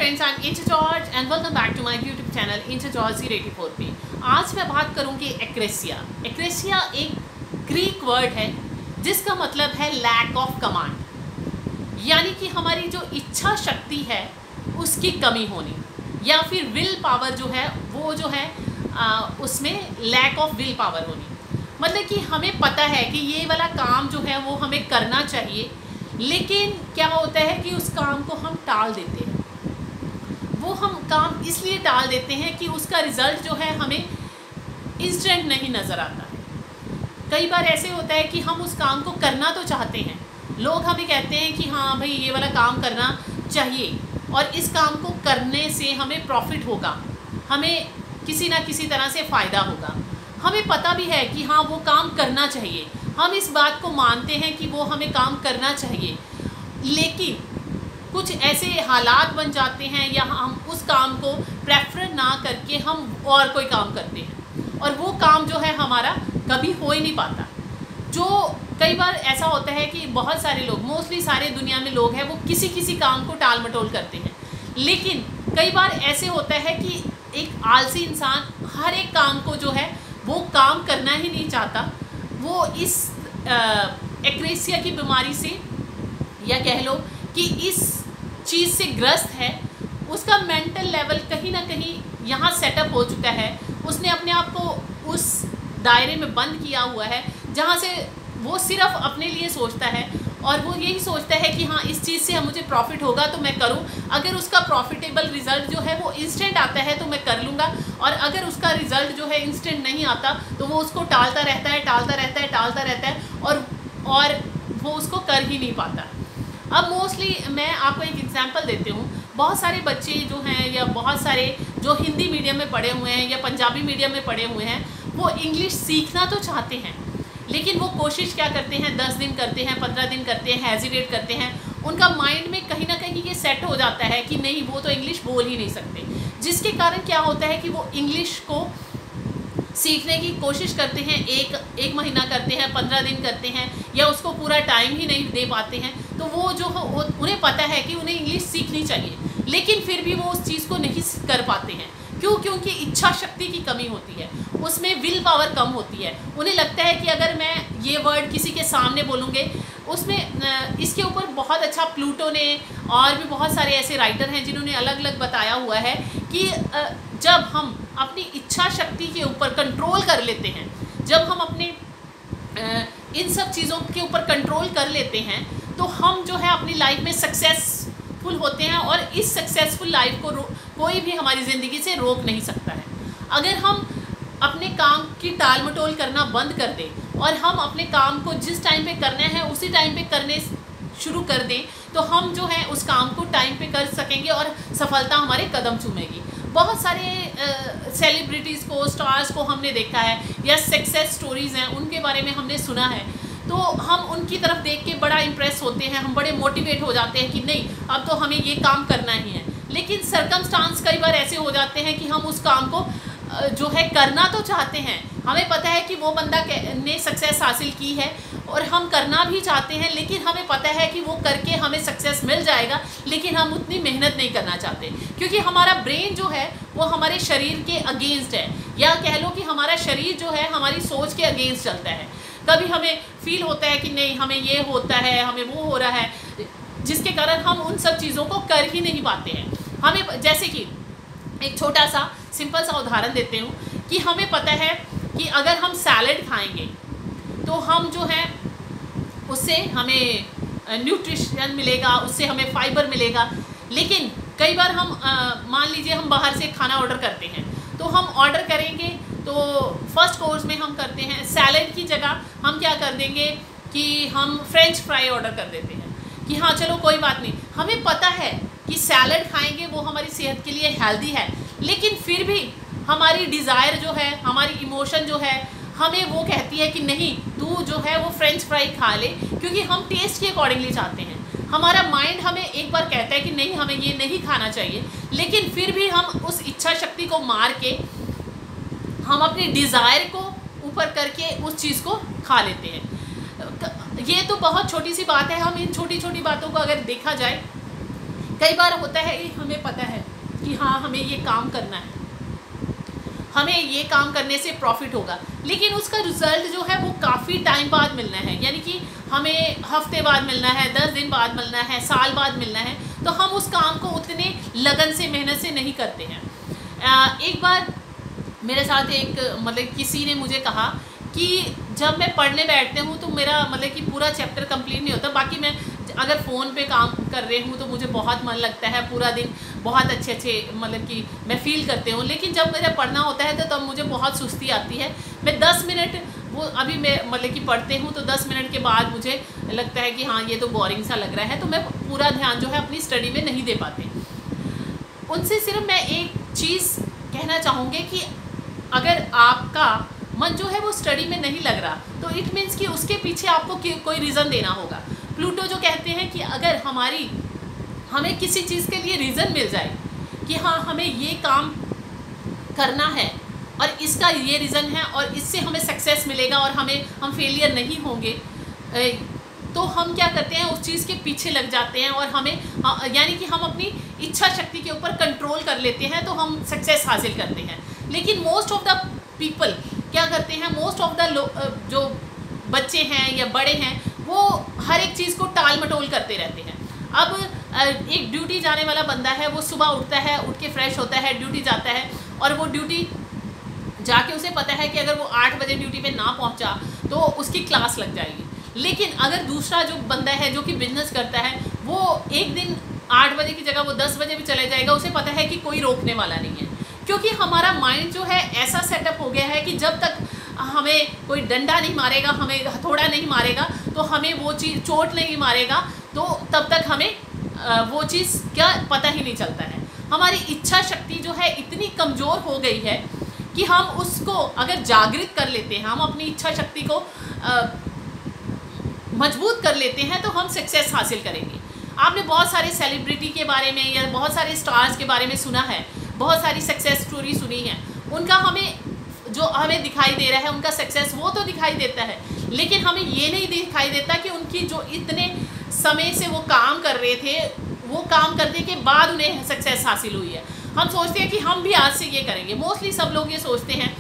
Friends, I am Inch George and welcome back to my YouTube channel Inch George 084 पे। आज मैं बात करूंगी एक्रेसिया। एक्रेसिया एक ग्रीक वर्ड है जिसका मतलब है लैक ऑफ कमांड, यानी कि हमारी जो इच्छा शक्ति है उसकी कमी होनी, या फिर विल पावर जो है वो जो है उसमें लैक ऑफ विल पावर होनी। मतलब कि हमें पता है कि ये वाला काम जो है वो हमें करना चाहिए, लेकिन क्या होता है कि उस काम को हम टाल देते हैं। वो हम काम इसलिए टाल देते हैं कि उसका रिज़ल्ट जो है हमें इंस्टेंट नहीं नज़र आता है। कई बार ऐसे होता है कि हम उस काम को करना तो चाहते हैं, लोग हमें कहते हैं कि हाँ भाई ये वाला काम करना चाहिए और इस काम को करने से हमें प्रॉफिट होगा, हमें किसी ना किसी तरह से फ़ायदा होगा। हमें पता भी है कि हाँ वो काम करना चाहिए, हम इस बात को मानते हैं कि वो हमें काम करना चाहिए, लेकिन कुछ ऐसे हालात बन जाते हैं या हम उस काम को प्रेफर ना करके हम और कोई काम करते हैं और वो काम जो है हमारा कभी हो ही नहीं पाता। जो कई बार ऐसा होता है कि बहुत सारे लोग, मोस्टली सारे दुनिया में लोग हैं, वो किसी किसी काम को टाल मटोल करते हैं, लेकिन कई बार ऐसे होता है कि एक आलसी इंसान हर एक काम को जो है वो काम करना ही नहीं चाहता। वो इस एक्रेसिया की बीमारी से, या कह लो कि इस चीज़ से ग्रस्त है। उसका मेंटल लेवल कहीं ना कहीं यहाँ सेटअप हो चुका है। उसने अपने आप को उस दायरे में बंद किया हुआ है जहाँ से वो सिर्फ अपने लिए सोचता है और वो यही सोचता है कि हाँ इस चीज़ से मुझे प्रॉफिट होगा तो मैं करूँ। अगर उसका प्रॉफिटेबल रिज़ल्ट जो है वो इंस्टेंट आता है तो मैं कर लूँगा, और अगर उसका रिज़ल्ट जो है इंस्टेंट नहीं आता तो वो उसको टालता रहता है और वो उसको कर ही नहीं पाता। अब मोस्टली मैं आपको एक एग्जांपल देती हूँ। बहुत सारे बच्चे जो हैं, या बहुत सारे जो हिंदी मीडियम में पढ़े हुए हैं या पंजाबी मीडियम में पढ़े हुए हैं, वो इंग्लिश सीखना तो चाहते हैं, लेकिन वो कोशिश क्या करते हैं, 10 दिन करते हैं, 15 दिन करते हैं, हेजिटेट करते हैं। उनका माइंड में कहीं ना कहीं ये सेट हो जाता है कि नहीं वो तो इंग्लिश बोल ही नहीं सकते, जिसके कारण क्या होता है कि वो इंग्लिश को सीखने की कोशिश करते हैं, एक महीना करते हैं, 15 दिन करते हैं, या उसको पूरा टाइम ही नहीं दे पाते हैं। तो वो जो उन्हें पता है कि उन्हें इंग्लिश सीखनी चाहिए, लेकिन फिर भी वो उस चीज़ को नहीं कर पाते हैं। क्यों? क्योंकि इच्छा शक्ति की कमी होती है, उसमें विल पावर कम होती है। उन्हें लगता है कि अगर मैं ये वर्ड किसी के सामने बोलूँगे, उसमें इसके ऊपर बहुत अच्छा प्लूटो ने और भी बहुत सारे ऐसे राइटर हैं जिन्होंने अलग अलग बताया हुआ है कि जब हम अपनी इच्छा शक्ति के ऊपर कंट्रोल कर लेते हैं, जब हम अपने इन सब चीज़ों के ऊपर कंट्रोल कर लेते हैं, तो हम जो है अपनी लाइफ में सक्सेसफुल होते हैं, और इस सक्सेसफुल लाइफ को कोई भी हमारी ज़िंदगी से रोक नहीं सकता है। अगर हम अपने काम की टाल मटोल करना बंद कर दें और हम अपने काम को जिस टाइम पे करना है उसी टाइम पे करने शुरू कर दें, तो हम जो है उस काम को टाइम पे कर सकेंगे और सफलता हमारे कदम चूमेगी। बहुत सारे सेलिब्रिटीज़ को, स्टार्स को हमने देखा है, या सक्सेस स्टोरीज़ हैं उनके बारे में हमने सुना है, तो हम उनकी तरफ देख के बड़ा इम्प्रेस होते हैं, हम बड़े मोटिवेट हो जाते हैं कि नहीं अब तो हमें ये काम करना ही है। लेकिन सरकमस्टांस कई बार ऐसे हो जाते हैं कि हम उस काम को जो है करना तो चाहते हैं, हमें पता है कि वो बंदा ने सक्सेस हासिल की है और हम करना भी चाहते हैं, लेकिन हमें पता है कि वो करके हमें सक्सेस मिल जाएगा, लेकिन हम उतनी मेहनत नहीं करना चाहते, क्योंकि हमारा ब्रेन जो है वो हमारे शरीर के अगेंस्ट है, या कह लो कि हमारा शरीर जो है हमारी सोच के अगेंस्ट चलता है। कभी हमें फील होता है कि नहीं हमें ये होता है, हमें वो हो रहा है, जिसके कारण हम उन सब चीज़ों को कर ही नहीं पाते हैं। हमें जैसे कि एक छोटा सा सिंपल सा उदाहरण देते हूँ कि हमें पता है कि अगर हम सैलड खाएंगे तो हम जो है उससे हमें न्यूट्रिशन मिलेगा, उससे हमें फाइबर मिलेगा। लेकिन कई बार हम मान लीजिए हम बाहर से खाना ऑर्डर करते हैं, तो हम ऑर्डर करेंगे तो फर्स्ट कोर्स में हम करते हैं सैलड की जगह हम क्या कर देंगे कि हम फ्रेंच फ्राई ऑर्डर कर देते हैं कि हाँ चलो कोई बात नहीं। हमें पता है कि सैलड खाएंगे वो हमारी सेहत के लिए हेल्दी है, लेकिन फिर भी हमारी डिज़ायर जो है, हमारी इमोशन जो है, हमें वो कहती है कि नहीं तू जो है वो फ्रेंच फ्राई खा ले, क्योंकि हम टेस्ट के अकॉर्डिंगली चाहते हैं। हमारा माइंड हमें एक बार कहता है कि नहीं हमें ये नहीं खाना चाहिए, लेकिन फिर भी हम उस इच्छा शक्ति को मार के हम अपनी डिज़ायर को ऊपर करके उस चीज़ को खा लेते हैं। ये तो बहुत छोटी सी बात है। हम इन छोटी छोटी बातों को अगर देखा जाए, कई बार होता है हमें पता है कि हाँ हमें ये काम करना है, हमें ये काम करने से प्रॉफिट होगा, लेकिन उसका रिजल्ट जो है वो काफ़ी टाइम बाद मिलना है, यानी कि हमें हफ्ते बाद मिलना है, 10 दिन बाद मिलना है, साल बाद मिलना है, तो हम उस काम को उतने लगन से, मेहनत से नहीं करते हैं। एक बार मेरे साथ एक मतलब किसी ने मुझे कहा कि जब मैं पढ़ने बैठते हूँ तो मेरा मतलब कि पूरा चैप्टर कंप्लीट नहीं होता, बाकी मैं अगर फ़ोन पे काम कर रही हूँ तो मुझे बहुत मन लगता है, पूरा दिन बहुत अच्छे मतलब कि मैं फ़ील करती हूँ, लेकिन जब मुझे पढ़ना होता है तो तब मुझे बहुत सुस्ती आती है। मैं 10 मिनट वो अभी मैं मतलब कि पढ़ते हूँ तो 10 मिनट के बाद मुझे लगता है कि हाँ ये तो बोरिंग सा लग रहा है, तो मैं पूरा ध्यान जो है अपनी स्टडी में नहीं दे पाते। उनसे सिर्फ मैं एक चीज़ कहना चाहूँगी कि अगर आपका मन जो है वो स्टडी में नहीं लग रहा तो इट मीन्स कि उसके पीछे आपको कोई रीज़न देना होगा। प्लूटो जो कहते हैं कि अगर हमें किसी चीज़ के लिए रीज़न मिल जाए कि हाँ हमें ये काम करना है और इसका ये रीज़न है और इससे हमें सक्सेस मिलेगा और हम फेलियर नहीं होंगे, तो हम क्या करते हैं उस चीज़ के पीछे लग जाते हैं और हमें यानी कि हम अपनी इच्छा शक्ति के ऊपर कंट्रोल कर लेते हैं, तो हम सक्सेस हासिल करते हैं। लेकिन मोस्ट ऑफ द पीपल क्या करते हैं, मोस्ट ऑफ द जो बच्चे हैं या बड़े हैं वो हर एक चीज़ को टाल मटोल करते रहते हैं। अब एक ड्यूटी जाने वाला बंदा है, वो सुबह उठता है, उठ के फ्रेश होता है, ड्यूटी जाता है और वो ड्यूटी जाके उसे पता है कि अगर वो 8 बजे ड्यूटी पे ना पहुंचा तो उसकी क्लास लग जाएगी। लेकिन अगर दूसरा जो बंदा है जो कि बिजनेस करता है वो एक दिन 8 बजे की जगह वो 10 बजे भी चले जाएगा, उसे पता है कि कोई रोकने वाला नहीं है, क्योंकि हमारा माइंड जो है ऐसा सेटअप हो गया है कि जब तक हमें कोई डंडा नहीं मारेगा, हमें हथौड़ा नहीं मारेगा, तो हमें वो चीज़ चोट नहीं मारेगा, तो तब तक हमें वो चीज़ क्या पता ही नहीं चलता है। हमारी इच्छा शक्ति जो है इतनी कमज़ोर हो गई है कि हम उसको अगर जागृत कर लेते हैं, हम अपनी इच्छा शक्ति को मजबूत कर लेते हैं तो हम सक्सेस हासिल करेंगे। आपने बहुत सारे सेलिब्रिटी के बारे में या बहुत सारे स्टार्स के बारे में सुना है, बहुत सारी सक्सेस स्टोरी सुनी है, उनका हमें दिखाई दे रहा है उनका सक्सेस, वो तो दिखाई देता है, लेकिन हमें ये नहीं दिखाई देता कि उनकी जो इतने समय से वो काम कर रहे थे, वो काम करने के बाद उन्हें सक्सेस हासिल हुई है। हम सोचते हैं कि हम भी आज से ये करेंगे, मोस्टली सब लोग ये सोचते हैं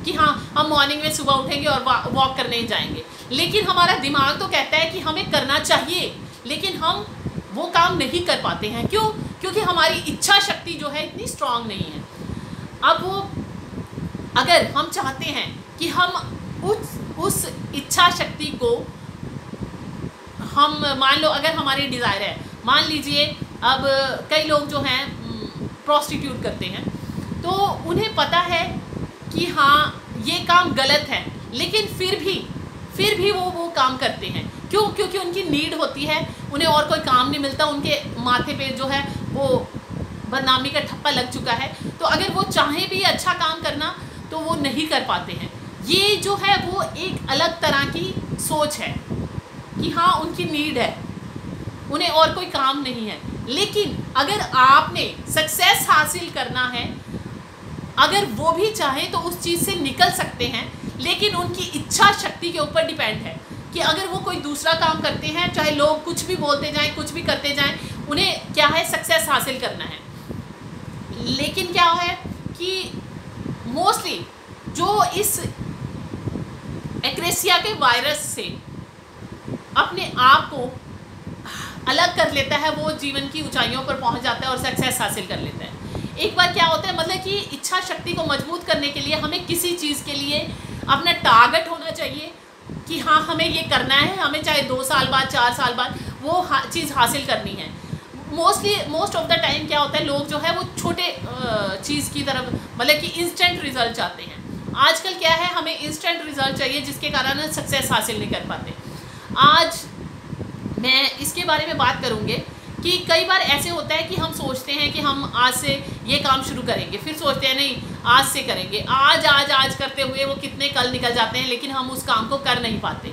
कि हाँ हम मॉर्निंग में सुबह उठेंगे और वॉक करने जाएंगे, लेकिन हमारा दिमाग तो कहता है कि हमें करना चाहिए, लेकिन हम वो काम नहीं कर पाते हैं। क्यों? क्योंकि हमारी इच्छा शक्ति जो है इतनी स्ट्रांग नहीं है। अब अगर हम चाहते हैं कि हम उस इच्छा शक्ति को हम मान लो, अगर हमारी डिज़ायर है, मान लीजिए अब कई लोग जो हैं प्रोस्टिट्यूट करते हैं, तो उन्हें पता है कि हाँ ये काम गलत है, लेकिन फिर भी वो काम करते हैं। क्यों? क्योंकि उनकी नीड होती है, उन्हें और कोई काम नहीं मिलता, उनके माथे पे जो है वो बदनामी का ठप्पा लग चुका है, तो अगर वो चाहें भी अच्छा काम करना तो वो नहीं कर पाते हैं। ये जो है वो एक अलग तरह की सोच है कि हाँ उनकी नीड है, उन्हें और कोई काम नहीं है। लेकिन अगर आपने सक्सेस हासिल करना है, अगर वो भी चाहें तो उस चीज़ से निकल सकते हैं, लेकिन उनकी इच्छा शक्ति के ऊपर डिपेंड है कि अगर वो कोई दूसरा काम करते हैं, चाहे लोग कुछ भी बोलते जाएं, कुछ भी करते जाएं, उन्हें क्या है सक्सेस हासिल करना है। लेकिन क्या है कि मोस्टली जो इस एक्रेसिया के वायरस से अपने आप को अलग कर लेता है, वो जीवन की ऊंचाइयों पर पहुंच जाता है और सक्सेस हासिल कर लेता है। एक बार क्या होता है, मतलब कि इच्छा शक्ति को मजबूत करने के लिए हमें किसी चीज़ के लिए अपना टारगेट होना चाहिए कि हाँ हमें ये करना है, हमें चाहे 2 साल बाद 4 साल बाद वो चीज़ हासिल करनी है। मोस्ट ऑफ द टाइम क्या होता है, लोग जो है वो छोटे चीज़ की तरफ, मतलब कि इंस्टेंट रिजल्ट चाहते हैं। आजकल क्या है, हमें इंस्टेंट रिजल्ट चाहिए, जिसके कारण सक्सेस हासिल नहीं कर पाते। आज मैं इसके बारे में बात करूँगी कि कई बार ऐसे होता है कि हम सोचते हैं कि हम आज से ये काम शुरू करेंगे, फिर सोचते हैं नहीं आज से करेंगे, आज करते हुए वो कितने कल निकल जाते हैं, लेकिन हम उस काम को कर नहीं पाते।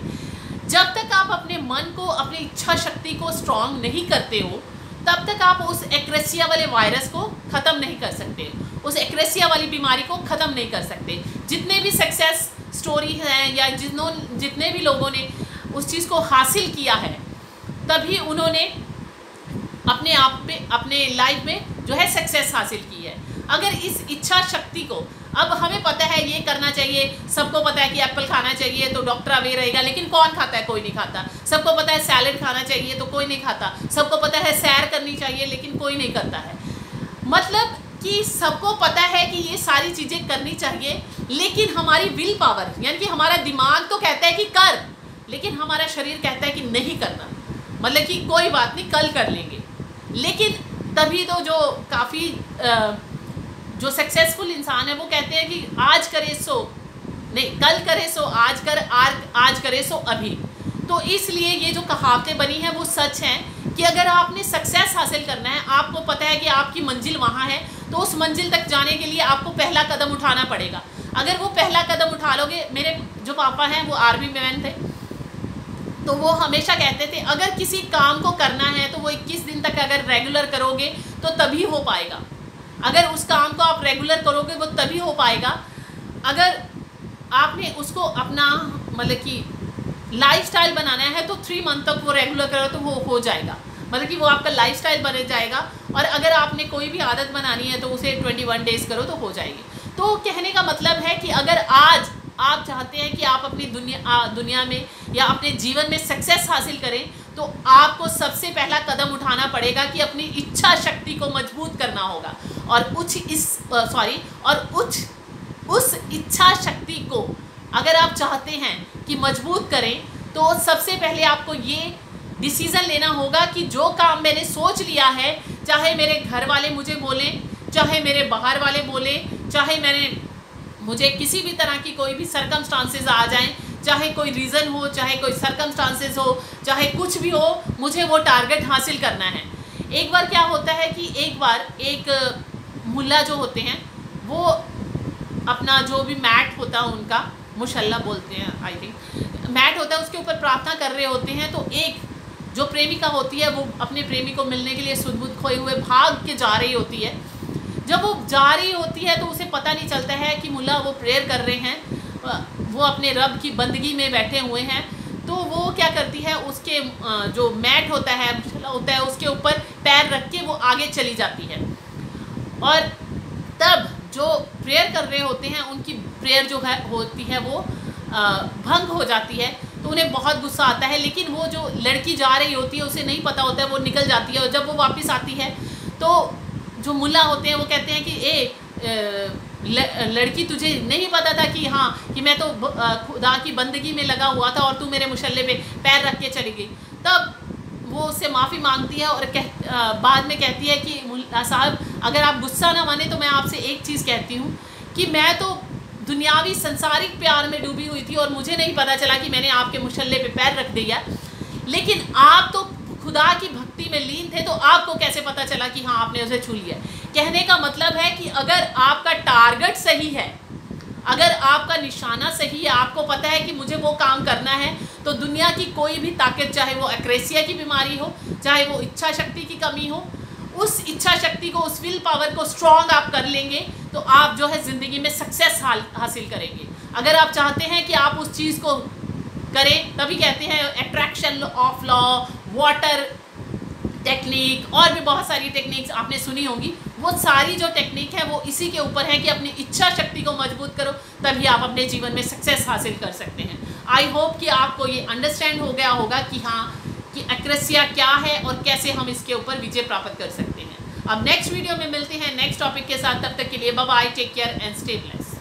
जब तक आप अपने मन को, अपनी इच्छा शक्ति को स्ट्रांग नहीं करते हो, तब तक आप उस एक्रेसिया वाले वायरस को ख़त्म नहीं कर सकते, उस एक्रेसिया वाली बीमारी को ख़त्म नहीं कर सकते। जितने भी सक्सेस स्टोरी हैं या जितने भी लोगों ने उस चीज़ को हासिल किया है, तभी उन्होंने अपने आप पे अपने लाइफ में जो है सक्सेस हासिल की है। अगर इस इच्छा शक्ति को, अब हमें पता है ये करना चाहिए, सबको पता है कि एप्पल खाना चाहिए तो डॉक्टर अवे रहेगा, लेकिन कौन खाता है? कोई नहीं खाता। सबको पता है सैलेड खाना चाहिए तो कोई नहीं खाता। सबको पता है सैर करनी चाहिए, लेकिन कोई नहीं करता है। मतलब कि सबको पता है कि ये सारी चीज़ें करनी चाहिए, लेकिन हमारी विल पावर यानी कि हमारा दिमाग तो कहता है कि कर, लेकिन हमारा शरीर कहता है कि नहीं करना। मतलब कि कोई बात नहीं, कल कर लेंगे। लेकिन तभी तो जो काफ़ी जो सक्सेसफुल इंसान है वो कहते हैं कि आज करे सो नहीं, कल करे सो आज कर, आज करे सो अभी। तो इसलिए ये जो कहावतें बनी हैं वो सच हैं कि अगर आपने सक्सेस हासिल करना है, आपको पता है कि आपकी मंजिल वहाँ है, तो उस मंजिल तक जाने के लिए आपको पहला कदम उठाना पड़ेगा। अगर वो पहला कदम उठा लोगे, मेरे जो पापा हैं वो आर्मी मैन थे, तो वो हमेशा कहते थे अगर किसी काम को करना है तो वो 21 दिन तक अगर रेगुलर करोगे तो तभी हो पाएगा। अगर उस काम को आप रेगुलर करोगे वो तभी हो पाएगा। अगर आपने उसको अपना मतलब कि लाइफस्टाइल बनाना है तो 3 मंथ तक वो रेगुलर करो तो वो हो जाएगा। मतलब कि वो आपका लाइफस्टाइल बन जाएगा। और अगर आपने कोई भी आदत बनानी है तो उसे 21 डेज़ करो तो हो जाएगी। तो कहने का मतलब है कि अगर आज आप चाहते हैं कि आप अपनी दुनिया में या अपने जीवन में सक्सेस हासिल करें, तो आपको सबसे पहला कदम उठाना पड़ेगा कि अपनी इच्छा शक्ति को मजबूत करना होगा। और उस इच्छा शक्ति को अगर आप चाहते हैं कि मजबूत करें, तो सबसे पहले आपको ये डिसीज़न लेना होगा कि जो काम मैंने सोच लिया है, चाहे मेरे घर वाले मुझे बोलें, चाहे मेरे बाहर वाले बोलें, चाहे मुझे किसी भी तरह की कोई भी सर्कमस्टांसेस आ जाएं, चाहे कोई रीज़न हो, चाहे कोई सर्कमस्टांसेस हो, चाहे कुछ भी हो, मुझे वो टारगेट हासिल करना है। एक बार क्या होता है कि एक मुल्ला जो होते हैं वो अपना जो भी मैट होता है उनका, मुशल्ला बोलते हैं आई थिंक, मैट होता है उसके ऊपर प्रार्थना कर रहे होते हैं। तो एक जो प्रेमिका होती है वो अपने प्रेमी को मिलने के लिए सुध-बुध खोए हुए भाग के जा रही होती है। जब वो जा रही होती है तो उसे पता नहीं चलता है कि मुल्ला वो प्रेयर कर रहे हैं, वो अपने रब की बंदगी में बैठे हुए हैं। तो वो क्या करती है, उसके जो मैट होता है उसके ऊपर पैर रख के वो आगे चली जाती है। और तब जो प्रेयर कर रहे होते हैं उनकी प्रेयर जो है होती है वो भंग हो जाती है। तो उन्हें बहुत गुस्सा आता है, लेकिन वो जो लड़की जा रही होती है उसे नहीं पता होता है, वो निकल जाती है। और जब वो वापस आती है तो जो मुल्ला होते हैं वो कहते हैं कि लड़की तुझे नहीं पता था कि हाँ कि मैं तो खुदा की बंदगी में लगा हुआ था और तू मेरे मुशल्ले पे पैर रख के चली गई। तब वो उससे माफ़ी मांगती है और बाद में कहती है कि मुल्ला साहब अगर आप गुस्सा ना माने तो मैं आपसे एक चीज़ कहती हूँ कि मैं तो दुनियावी संसारिक प्यार में डूबी हुई थी और मुझे नहीं पता चला कि मैंने आपके मुशल्ले पे पैर रख दिया, लेकिन आप तो खुदा की भक्ति में लीन थे, तो आपको कैसे पता चला कि हाँ आपने उसे छू लिया। कहने का मतलब है कि अगर आपका टारगेट सही है, अगर आपका निशाना सही है, आपको पता है कि मुझे वो काम करना है, तो दुनिया की कोई भी ताकत, चाहे वो एक्रेसिया की बीमारी हो, चाहे वो इच्छा शक्ति की कमी हो, उस इच्छा शक्ति को, उस विल पावर को स्ट्रॉन्ग आप कर लेंगे तो आप जो है ज़िंदगी में सक्सेस हासिल करेंगे। अगर आप चाहते हैं कि आप उस चीज़ को करें, तभी कहते हैं attraction of law, water technique और भी बहुत सारी टेक्निक्स आपने सुनी होंगी। वो सारी जो टेक्निक है वो इसी के ऊपर है कि अपनी इच्छा शक्ति को मजबूत करो, तभी आप अपने जीवन में सक्सेस हासिल कर सकते हैं। आई होप कि आपको ये अंडरस्टैंड हो गया होगा कि हाँ कि एक्रेसिया क्या है और कैसे हम इसके ऊपर विजय प्राप्त कर सकते हैं। अब नेक्स्ट वीडियो में मिलते हैं नेक्स्ट टॉपिक के साथ। तब तक के लिए bye bye, take care and stay blessed.